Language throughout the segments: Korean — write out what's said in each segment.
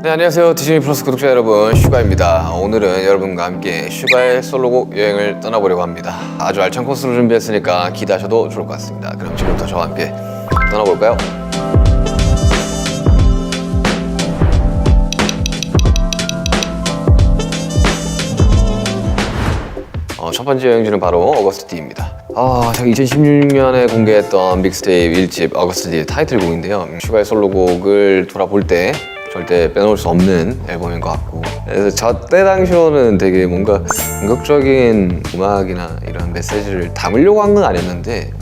네, 안녕하세요. 디즈니 플러스 구독자 여러분, 슈가입니다. 오늘은 여러분과 함께 슈가의 솔로곡 여행을 떠나보려고 합니다. 아주 알찬 코스를 준비했으니까 기대하셔도 좋을 것 같습니다. 그럼 지금부터 저와 함께 떠나볼까요? 첫 번째 여행지는 바로 어거스트 D입니다. 제가 2016년에 공개했던 믹스테이프 1집 어거스트 D 타이틀곡인데요. 슈가의 솔로곡을 돌아볼 때 절대 빼놓을 수 없는 앨범인 것 같고, 그래서 저 때 당시로는 되게 뭔가 공격적인 음악이나 이런 메시지를 담으려고 한 건 아니었는데,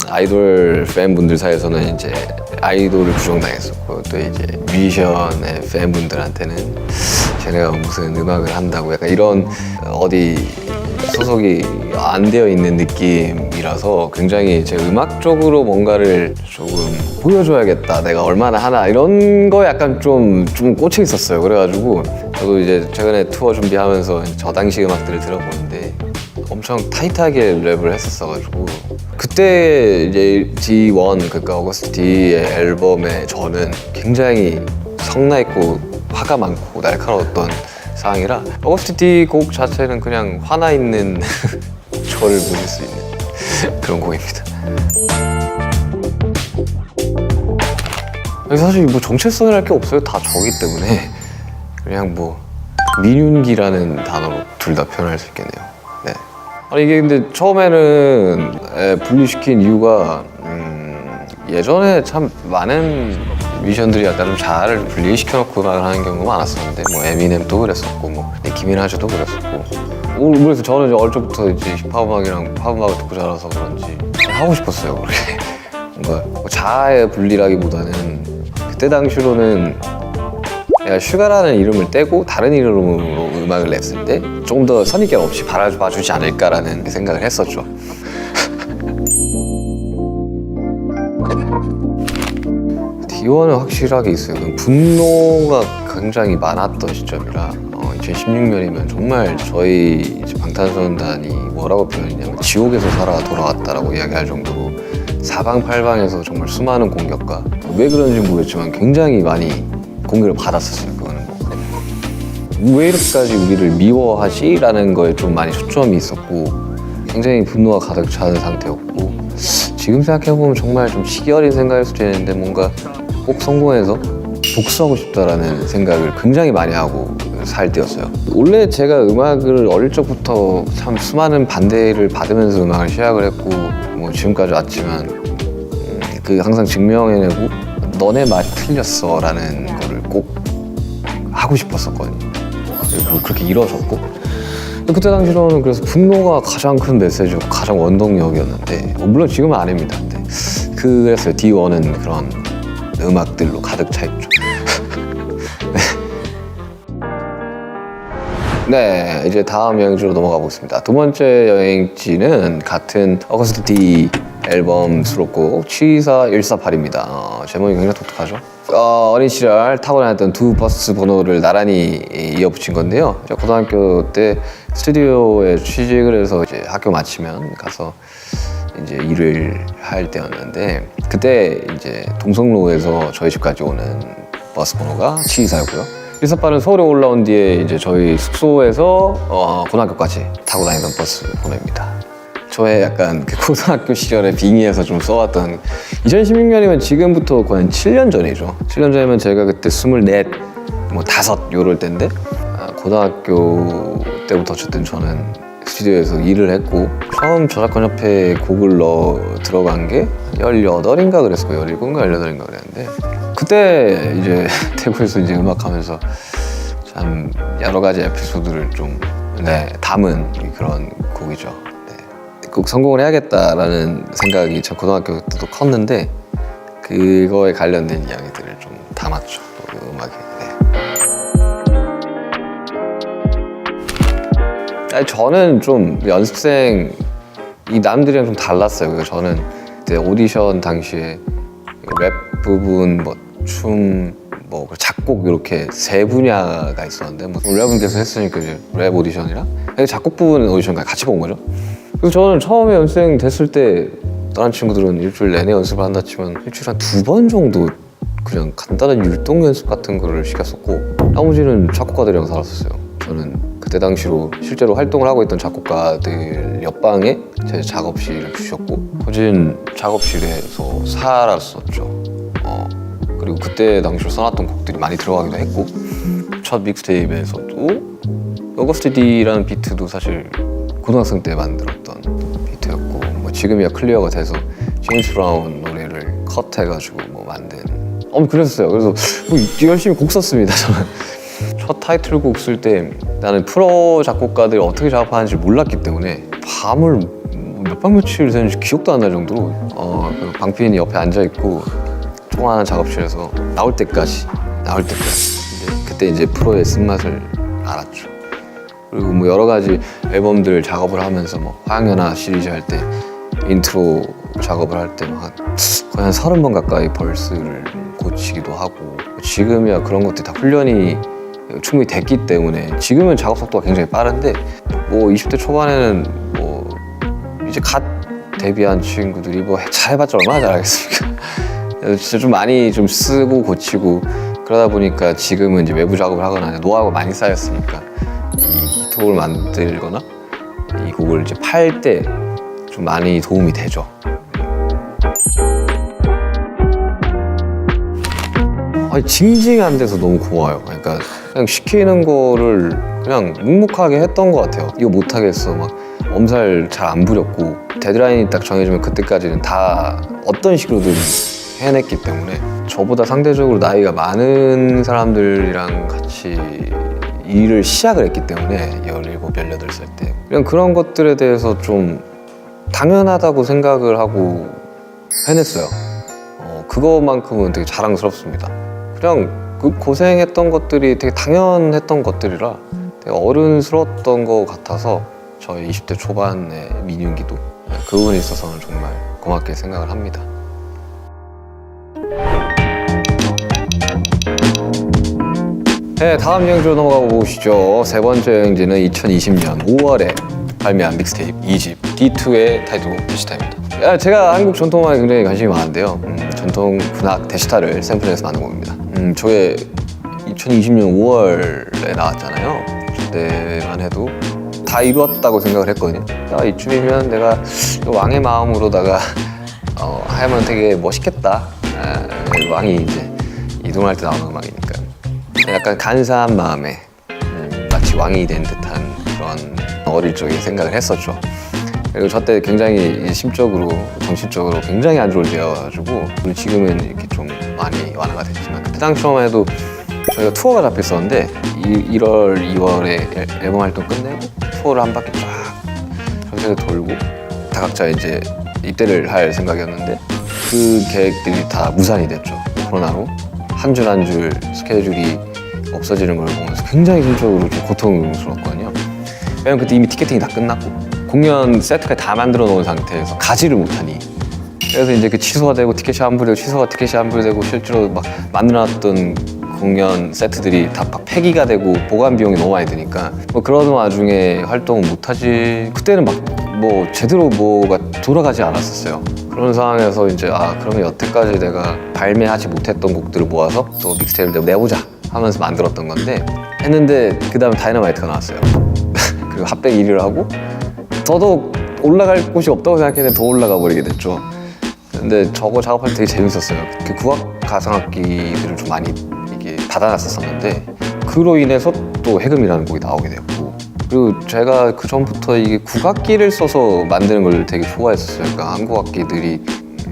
아이돌 팬분들 사이에서는 이제 아이돌을 부정당했었고, 또 이제 뮤지션의 팬분들한테는 쟤네가 무슨 음악을 한다고 약간 이런 어디 소속이 안 되어 있는 느낌이라서 굉장히 제 음악적으로 뭔가를 조금 보여줘야겠다, 내가 얼마나 하나, 이런 거 약간 좀 꽂혀 있었어요. 그래가지고 저도 이제 최근에 투어 준비하면서 저 당시 음악들을 들어보는데 엄청 타이트하게 랩을 했었어가지고, 그때 이제 D1, 그러니까 어거스트 D의 앨범에 저는 굉장히 성나있고 화가 많고 날카로웠던 상황이라 어거스트 D 곡 자체는 그냥 화나 있는 저를 보실 수 있는 그런 곡입니다. 사실 뭐 정체성이랄 게 없어요. 다 저기 때문에 그냥 뭐 민윤기라는 단어로 둘 다 표현할 수 있겠네요. 네. 아니 이게 근데 처음에는 분리시킨 이유가 예전에 참 많은 뮤지션들이 약간 좀 잘 분리시켜놓고 음악을 하는 경우가 많았었는데, 뭐 에미넴도 그랬었고, 뭐 니키 미나즈도 그랬었고, 그래서 저는 이제 어릴 적부터 이제 힙합 음악이랑 팝 음악을 듣고 자라서 그런지 하고 싶었어요. 그렇게 뭔가 뭐 자아의 분리라기보다는 그때 당시로는 내가 슈가라는 이름을 떼고 다른 이름으로 음악을 냈을 때 조금 더 선입견 없이 바라봐주지 않을까라는 생각을 했었죠. D1은 확실하게 있어요. 분노가 굉장히 많았던 시점이라 2016년이면 정말 저희 이제 방탄소년단이 뭐라고 표현했냐면 지옥에서 살아 돌아왔다라고 이야기할 정도로 사방팔방에서 정말 수많은 공격과, 왜 그런지 모르겠지만 굉장히 많이 공격을 받았었어요. 그거는 왜 이렇게까지 우리를 미워하지? 라는 거에 좀 많이 초점이 있었고, 굉장히 분노가 가득 차는 상태였고, 지금 생각해보면 정말 좀 시기 어린 생각일 수도 있는데 뭔가 꼭 성공해서 복수하고 싶다라는 생각을 굉장히 많이 하고 살 때였어요. 원래 제가 음악을 어릴 적부터 참 수많은 반대를 받으면서 음악을 시작을 했고, 뭐 지금까지 왔지만 그 항상 증명해내고 너네 말이 틀렸어 라는 거를 꼭 하고 싶었었거든요. 그리고 그렇게 이뤄졌고, 그때 당시로는 그래서 분노가 가장 큰 메시지고 가장 원동력이었는데, 물론 지금은 아닙니다. 근데 그래서 D1은 그런 음악들로 가득 차 있죠. 네, 이제 다음 여행지로 넘어가 보겠습니다. 두 번째 여행지는 같은 어거스트 D 앨범 수록곡 72148입니다. 제목이 굉장히 독특하죠. 어린 시절 타고 다녔던 두 버스 번호를 나란히 이어붙인 건데요. 제가 고등학교 때 스튜디오에 취직을 해서 이제 학교 마치면 가서 이제 일을 할 때였는데, 그때 이제 동성로에서 저희 집까지 오는 버스 번호가 724였고요. 148은 서울에 올라온 뒤에 이제 저희 숙소에서 고등학교까지 타고 다니던 버스 번호입니다. 저의 약간 그 고등학교 시절에 빙의해서 좀 써왔던, 2016년이면 지금부터 거의 한 7년 전이죠. 7년 전이면 제가 그때 24, 뭐 5 요럴 때인데, 고등학교 때부터 어쨌든 저는 스튜디오에서 일을 했고, 처음 저작권협회에 곡을 넣어 들어간 게 18인가 그랬어요. 17인가 18인가 그랬는데, 그때 이제 태국에서 이제 음악하면서 참 여러 가지 에피소드를 좀 담은 그런 곡이죠. 꼭 성공을 해야겠다라는 생각이 저 고등학교 때도 컸는데, 그거에 관련된 이야기들을 좀 담았죠, 그 음악에. 저는 좀 연습생 이 남들이랑 좀 달랐어요. 그래서 저는 그때 오디션 당시에 랩 부분, 뭐 춤, 뭐 작곡 이렇게 세 분야가 있었는데, 뭐 랩은 계속 했으니까 이제 랩 오디션이랑 작곡 부분 오디션까지 같이 본 거죠. 그래서 저는 처음에 연습생 됐을 때 다른 친구들은 일주일 내내 연습을 한다 치면 일주일에 한 2번 정도 그냥 간단한 율동 연습 같은 거를 시켰었고, 나머지는 작곡가들이랑 살았었어요. 저는 그때 당시로 실제로 활동을 하고 있던 작곡가들 옆방에 제 작업실을 주셨고, 거진 작업실에서 살았었죠. 그리고 그때 당시로 써놨던 곡들이 많이 들어가기도 했고, 첫 믹스테이프에서도 어거스트 D라는 비트도 사실 고등학생 때 만들었던 비트였고, 뭐 지금이야 클리어가 돼서 제임스 브라운 노래를 컷해가지고 뭐 만든 그랬어요. 그래서 뭐 열심히 곡 썼습니다. 저는 첫 타이틀곡 쓸 때 나는 프로 작곡가들이 어떻게 작업하는지 몰랐기 때문에 밤을 몇 밤 며칠 새는지 기억도 안 날 정도로 그 방피인이 옆에 앉아있고 조그마한 작업실에서 나올 때까지 근데 그때 이제 프로의 쓴맛을 알았죠. 그리고 뭐 여러 가지 앨범들 작업을 하면서 뭐 화양연화 시리즈 할 때 인트로 작업을 할 때 거의 한 30번 가까이 벌스를 고치기도 하고, 지금이야 그런 것들이 다 훈련이 충분히 됐기 때문에 지금은 작업 속도가 굉장히 빠른데, 뭐 20대 초반에는 뭐 이제 갓 데뷔한 친구들이 뭐 잘해봤자 얼마나 잘하겠습니까? 진짜 좀 많이 좀 쓰고 고치고 그러다 보니까 지금은 이제 외부 작업을 하거나 노하우가 많이 쌓였으니까 이 히트곡을 만들거나 이 곡을 이제 팔 때 좀 많이 도움이 되죠. 징징한 데서 너무 고마워요. 그러니까 그냥 시키는 거를 그냥 묵묵하게 했던 것 같아요. 이거 못하겠어 막 엄살 잘 안 부렸고, 데드라인이 딱 정해지면 그때까지는 다 어떤 식으로든 해냈기 때문에 저보다 상대적으로 나이가 많은 사람들이랑 같이 일을 시작을 했기 때문에 17, 18살 때 그냥 그런 것들에 대해서 좀 당연하다고 생각을 하고 해냈어요. 그거만큼은 되게 자랑스럽습니다. 그냥 그 고생했던 것들이 되게 당연했던 것들이라 되게 어른스러웠던 것 같아서 저의 20대 초반의 민윤기도 그 부분에 있어서는 정말 고맙게 생각을 합니다. 네, 다음 여행지로 넘어가 보시죠. 세 번째 여행지는 2020년 5월에 발매한 믹스테이프 2집 D2의 타이틀곡 데시타입니다. 제가 한국 전통음악에 굉장히 관심이 많은데요. 전통 군악 데시타를 샘플해서 만든 곡입니다. 저게 2020년 5월에 나왔잖아요. 그때만 해도 다 이루었다고 생각을 했거든요. 이쯤이면 내가 왕의 마음으로다가 하면 되게 멋있겠다. 왕이 이제 이동할 때 나오는 음악이니까 약간 간사한 마음에 마치 왕이 된 듯한 그런 어릴 적에 생각을 했었죠. 그리고 저 때 굉장히 심적으로, 정신적으로 굉장히 안 좋을 때여가지고, 그리고 지금은 이렇게 좀 많이 완화가 됐지만 그때 당시만 해도 저희가 투어가 잡혔었는데 1월, 2월에 앨범 활동 끝내고 투어를 한 바퀴 쫙 전 세계 돌고 다 각자 이제 입대를 할 생각이었는데 그 계획들이 다 무산이 됐죠. 코로나로 한 줄 한 줄 스케줄이 없어지는 걸 보면서 굉장히 심적으로 좀 고통스러웠거든요. 왜냐면 그때 이미 티켓팅이 다 끝났고 공연 세트까지 다 만들어 놓은 상태에서 가지를 못하니, 그래서 이제 그 취소가 되고 티켓이 환불되고 취소가 티켓이 환불되고 실제로 막 만들어놨던 공연 세트들이 다 폐기가 되고 보관 비용이 너무 많이 드니까 뭐 그런 와중에 활동을 못하지. 그때는 막 뭐 제대로 뭐가 돌아가지 않았었어요. 그런 상황에서 이제 그러면 여태까지 내가 발매하지 못했던 곡들을 모아서 또 믹스테이프를 내보자 하면서 만들었던 건데, 했는데 그 다음에 다이너마이트가 나왔어요. 그리고 핫백 1위를 하고 더더욱 올라갈 곳이 없다고 생각했는데 더 올라가 버리게 됐죠. 근데 저거 작업할 때 되게 재밌었어요. 그 국악 가상악기들을 좀 많이 이게 받아놨었는데 그로 인해서 또 해금이라는 곡이 나오게 되었고, 그리고 제가 그 전부터 이게 국악기를 써서 만드는 걸 되게 좋아했었어요. 그러니까 한국 악기들이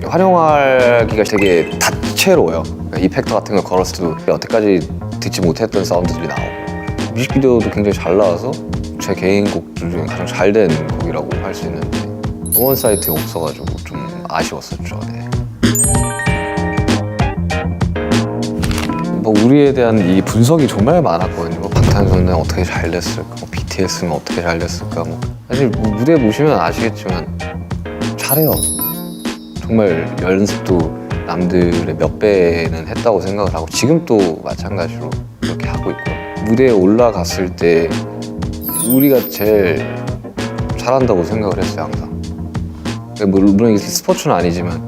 활용하기가 되게 다채로워요. 그러니까 이펙터 같은 걸 걸었을 때 여태까지 듣지 못했던 사운드들이 나오고, 뮤직비디오도 굉장히 잘 나와서 제 개인 곡들 중에 가장 잘 된 곡이라고 할 수 있는데 음원 사이트에 없어가지고 좀 아쉬웠었죠. 네. 뭐 우리에 대한 이 분석이 정말 많았거든요. 뭐 방탄소년단 어떻게 잘 됐을까, 뭐 BTS는 어떻게 잘 됐을까. 뭐 사실 무대 보시면 아시겠지만 잘해요. 정말 연습도 남들의 몇 배는 했다고 생각을 하고 지금 또 마찬가지로 그렇게 하고 있고요. 무대에 올라갔을 때 우리가 제일 잘한다고 생각을 했어요, 항상. 물론 이게 스포츠는 아니지만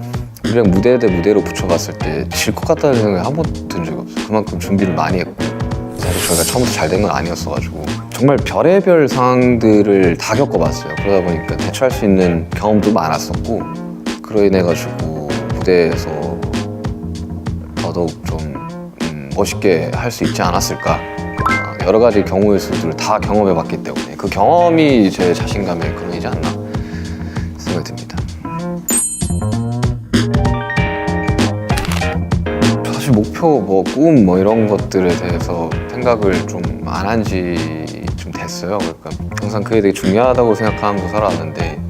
우리랑 무대 대 무대로 붙여봤을 때 질 것 같다는 생각이 한 번도 든 적이 없어요. 그만큼 준비를 많이 했고 사실 저희가 처음부터 잘 된 건 아니었어가지고 정말 별의별 상황들을 다 겪어봤어요. 그러다 보니까 대처할 수 있는 경험도 많았었고 그로 인해 가지고 무대에서 더더욱 좀 멋있게 할 수 있지 않았을까. 여러 가지 경우의 수들을 다 경험해봤기 때문에 그 경험이 제 자신감의 근원이지 않나 생각이 듭니다. 사실 목표, 꿈 이런 것들에 대해서 생각을 좀 안 한 지 좀 됐어요. 그러니까 항상 그게 되게 중요하다고 생각하면서 살아왔는데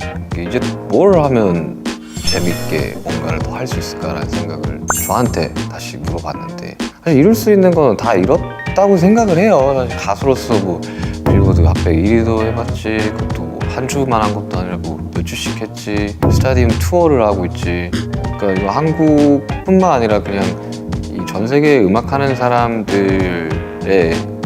이제 뭘 하면 재밌게 뭔가를 더 할 수 있을까라는 생각을 저한테 다시 물어봤는데 사실 이룰 수 있는 건 다 이뤘다고 생각을 해요. 사실 가수로서 뭐 빌보드 핫백 1위도 해봤지 그것도 뭐 한 주만 한 것도 아니라 뭐 몇 주씩 했지 스타디움 투어를 하고 있지. 그러니까 이거 한국뿐만 아니라 그냥 이 전 세계에 음악하는 사람들의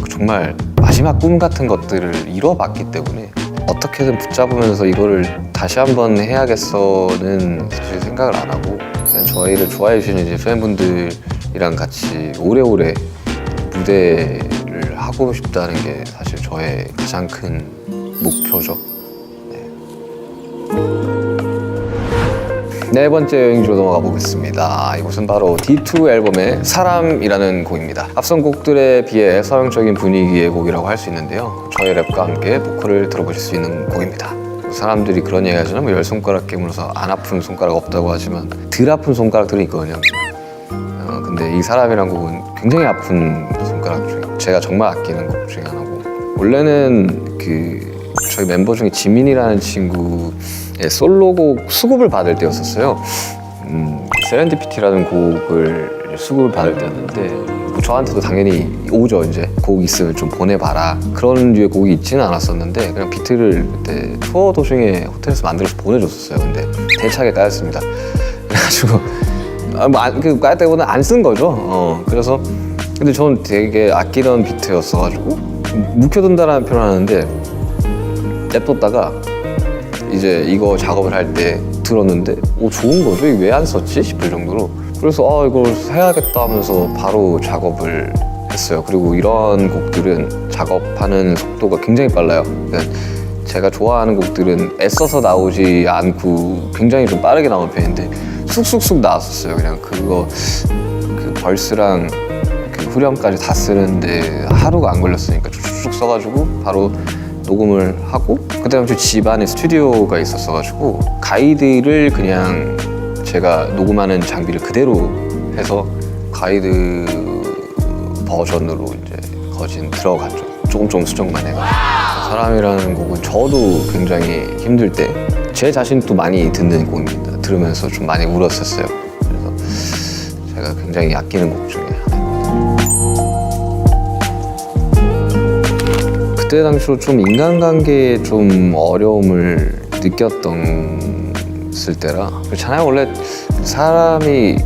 정말 마지막 꿈 같은 것들을 이뤄봤기 때문에 어떻게든 붙잡으면서 이거를 다시 한번 해야겠어는 사실 생각을 안 하고 그냥 저희를 좋아해 주시는 이제 팬분들이랑 같이 오래오래 무대를 하고 싶다는 게 사실 저의 가장 큰 목표죠. 네 번째 여행지로 넘어가 보겠습니다. 이곳은 바로 D2 앨범의 사람이라는 곡입니다. 앞선 곡들에 비해 서정적인 분위기의 곡이라고 할 수 있는데요. 저의 랩과 함께 보컬을 들어보실 수 있는 곡입니다. 사람들이 그런 얘기 하잖아요. 뭐 10손가락 깨물어서 안 아픈 손가락 없다고 하지만 덜 아픈 손가락들이 있거든요. 근데 이 사람이란 곡은 굉장히 아픈 손가락 중에 제가 정말 아끼는 곡 중에 하나고 원래는 저희 멤버 중에 지민이라는 친구의 솔로곡 수급을 받을 때였었어요. 세렌디피티라는 곡을 수급을 받을 때였는데 저한테도 당연히 오죠. 이제 곡 있으면 좀 보내봐라 그런 류의 곡이 있지는 않았었는데 그냥 비트를 그때 투어 도중에 호텔에서 만들어서 보내줬었어요. 근데 대차게 까였습니다. 그래가지고 까였 때보다 안 쓴 거죠. 그래서 근데 저는 되게 아끼던 비트였어가지고 묵혀둔다라는 표현을 하는데 냅뒀다가 이제 이거 작업을 할 때 들었는데 좋은 거죠? 이거 왜 안 썼지? 싶을 정도로 그래서 이걸 해야겠다 하면서 바로 작업을 했어요. 그리고 이런 곡들은 작업하는 속도가 굉장히 빨라요. 그러니까 제가 좋아하는 곡들은 애써서 나오지 않고 굉장히 좀 빠르게 나오는 편인데 쑥쑥쑥 나왔었어요. 그냥 그 벌스랑 그 후렴까지 다 쓰는데 하루가 안 걸렸으니까 쭉쭉 써가지고 바로 녹음을 하고 그때 당시 집안에 스튜디오가 있었어가지고 가이드를 그냥 제가 녹음하는 장비를 그대로 해서 가이드 버전으로 이제 거진 들어갔죠. 조금 수정만 해가지고 사람이라는 곡은 저도 굉장히 힘들 때 제 자신도 많이 듣는 곡입니다. 들으면서 좀 많이 울었었어요. 그래서 제가 굉장히 아끼는 곡 중에 그때 당시로 좀 인간관계에 좀 어려움을 느꼈던 때라 그렇잖아요. 원래 사람이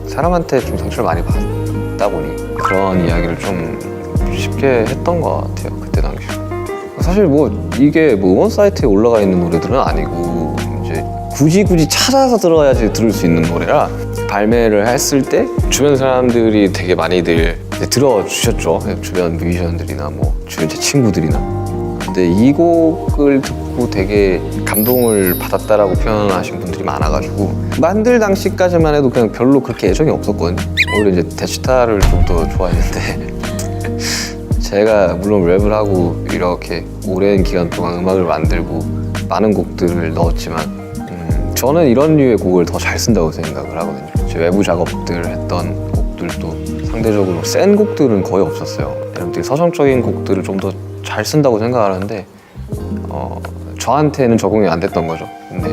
사람한테 좀 상처를 많이 받다 보니 그런 이야기를 좀 쉽게 했던 것 같아요. 그때 당시 사실 이게 음원 사이트에 올라가 있는 노래들은 아니고 이제 굳이 찾아서 들어야지 들을 수 있는 노래라 발매를 했을 때 주변 사람들이 되게 많이들 들어주셨죠. 주변 뮤지션들이나 주변 제 친구들이나. 근데 이 곡을 듣고 되게 감동을 받았다라고 표현하신 분들이 많아가지고 만들 당시까지만 해도 그냥 별로 그렇게 애정이 없었거든요. 오히려 이제 대치타를 좀 더 좋아했는데 제가 물론 랩을 하고 이렇게 오랜 기간 동안 음악을 만들고 많은 곡들을 넣었지만 저는 이런 류의 곡을 더 잘 쓴다고 생각을 하거든요. 제 외부 작업들 했던 곡들도 상대적으로 센 곡들은 거의 없었어요. 여러분들이 서정적인 곡들을 좀 더 잘 쓴다고 생각하는데 저한테는 적응이 안 됐던 거죠. 근데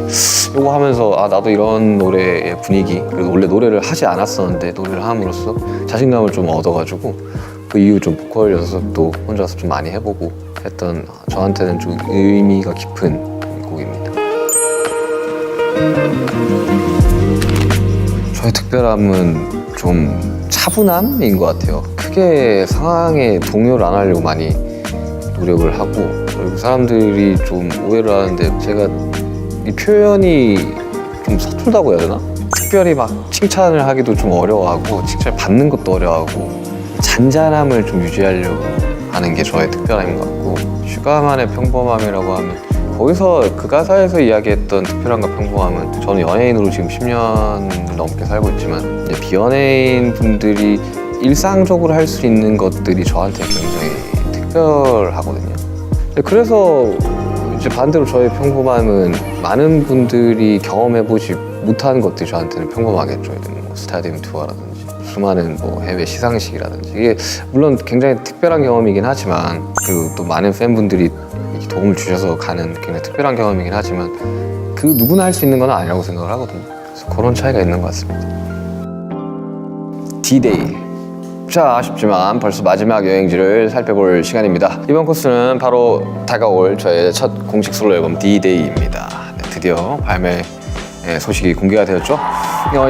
이거 하면서 나도 이런 노래의 분위기 그리고 원래 노래를 하지 않았었는데 노래를 함으로써 자신감을 좀 얻어가지고 그 이후 좀 보컬 연습도 혼자서 좀 많이 해보고 했던 저한테는 좀 의미가 깊은 곡입니다. 저의 특별함은 좀 차분함인 것 같아요. 크게 상황에 동요를 안 하려고 많이 노력을 하고 그리고 사람들이 좀 오해를 하는데 제가 이 표현이 좀 서툴다고 해야 되나? 특별히 막 칭찬을 하기도 좀 어려워하고 칭찬을 받는 것도 어려워하고 잔잔함을 좀 유지하려고 하는 게 저의 특별함인 것 같고, 슈가만의 평범함이라고 하면 거기서 그 가사에서 이야기했던 특별함과 평범함은, 저는 연예인으로 지금 10년 넘게 살고 있지만 이제 비연예인 분들이 일상적으로 할 수 있는 것들이 저한테 굉장히 특별하거든요. 그래서 이제 반대로 저의 평범함은 많은 분들이 경험해보지 못한 것들이 저한테는 평범하겠죠. 뭐 스타디움 투어라든지 수많은 뭐 해외 시상식이라든지, 이게 물론 굉장히 특별한 경험이긴 하지만, 그리고 또 많은 팬분들이 도움을 주셔서 가는 굉장히 특별한 경험이긴 하지만, 그 누구나 할 수 있는 건 아니라고 생각을 하거든요. 그래서 그런 차이가 있는 것 같습니다. D-Day. 자, 아쉽지만 벌써 마지막 여행지를 살펴볼 시간입니다. 이번 코스는 바로 다가올 저의 첫 공식 솔로 앨범 D-Day입니다. 네, 드디어 발매 소식이 공개가 되었죠.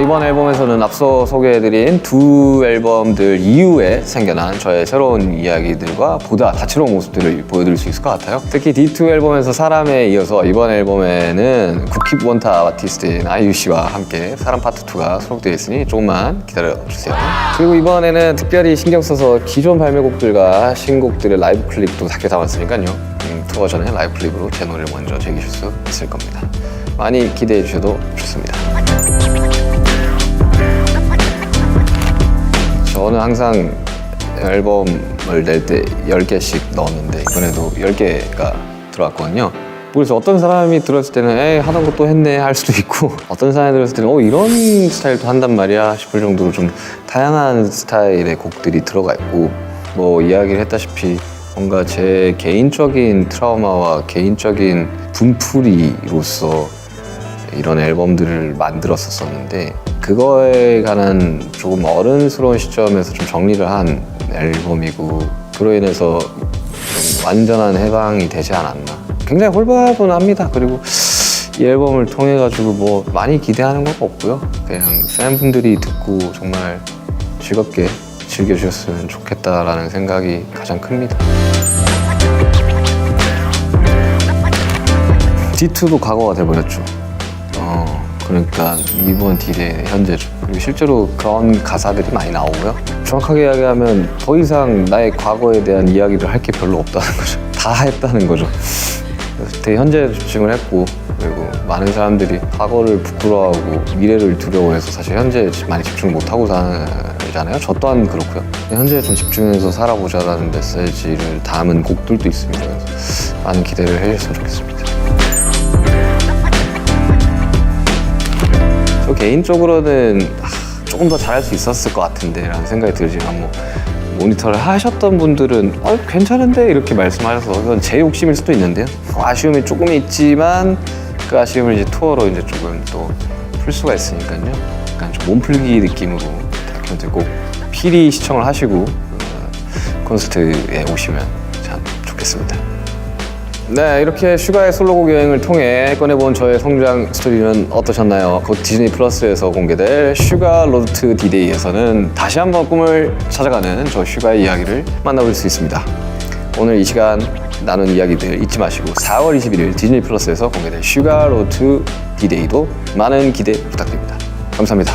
이번 앨범에서는 앞서 소개해드린 두 앨범들 이후에 생겨난 저의 새로운 이야기들과 보다 다채로운 모습들을 보여드릴 수 있을 것 같아요. 특히 D2 앨범에서 사람에 이어서 이번 앨범에는 국힙 원탑 아티스트인 아이유 씨와 함께 사람 파트 2가 수록되어 있으니 조금만 기다려주세요. 그리고 이번에는 특별히 신경 써서 기존 발매곡들과 신곡들의 라이브 클립도 섞여 담았으니까요. 투어 전에 라이브 클립으로 제 노래를 먼저 즐기실 수 있을 겁니다. 많이 기대해 주셔도 좋습니다. 저는 항상 앨범을 낼 때 10개씩 넣었는데 이번에도 10개가 들어왔거든요. 그래서 어떤 사람이 들었을 때는 에이 하던 것도 했네 할 수도 있고, 어떤 사람이 들었을 때는 이런 스타일도 한단 말이야 싶을 정도로 좀 다양한 스타일의 곡들이 들어가 있고, 뭐 이야기를 했다시피 뭔가 제 개인적인 트라우마와 개인적인 분풀이로서 이런 앨범들을 만들었었는데, 그거에 관한 조금 어른스러운 시점에서 좀 정리를 한 앨범이고, 그로 인해서 좀 완전한 해방이 되지 않았나. 굉장히 홀가분합니다. 그리고 이 앨범을 통해 가지고 뭐 많이 기대하는 건 없고요. 그냥 팬분들이 듣고 정말 즐겁게 즐겨주셨으면 좋겠다라는 생각이 가장 큽니다. D2도 과거가 돼버렸죠. 그러니까 이번 D-Day 현재죠. 그리고 실제로 그런 가사들이 많이 나오고요. 정확하게 이야기하면 더 이상 나의 과거에 대한 이야기를 할 게 별로 없다는 거죠. 다 했다는 거죠. 그래서 되게 현재에 집중을 했고, 그리고 많은 사람들이 과거를 부끄러워하고 미래를 두려워해서 사실 현재에 많이 집중 못하고 살잖아요. 저 또한 그렇고요. 현재에 좀 집중해서 살아보자라는 메시지를 담은 곡들도 있습니다. 그래서 많은 기대를 해주셨으면 좋겠습니다. 저 개인적으로는 조금 더 잘할 수 있었을 것 같은데 라는 생각이 들지만, 뭐 모니터를 하셨던 분들은 괜찮은데 이렇게 말씀하셔서 그건 제 욕심일 수도 있는데요. 아쉬움이 조금 있지만 그 아쉬움을 이제 투어로 이제 조금 또 풀 수가 있으니까요. 약간 좀 몸풀기 느낌으로 다큐멘터리 꼭 필히 시청을 하시고 콘서트에 오시면 참 좋겠습니다. 네, 이렇게 슈가의 솔로곡 여행을 통해 꺼내본 저의 성장 스토리는 어떠셨나요? 곧 디즈니 플러스에서 공개될 슈가 로드 투 D-Day에서는 다시 한번 꿈을 찾아가는 저 슈가의 이야기를 만나볼 수 있습니다. 오늘 이 시간 나눈 이야기들 잊지 마시고 4월 21일 디즈니 플러스에서 공개될 슈가 로드 투 D-Day도 많은 기대 부탁드립니다. 감사합니다.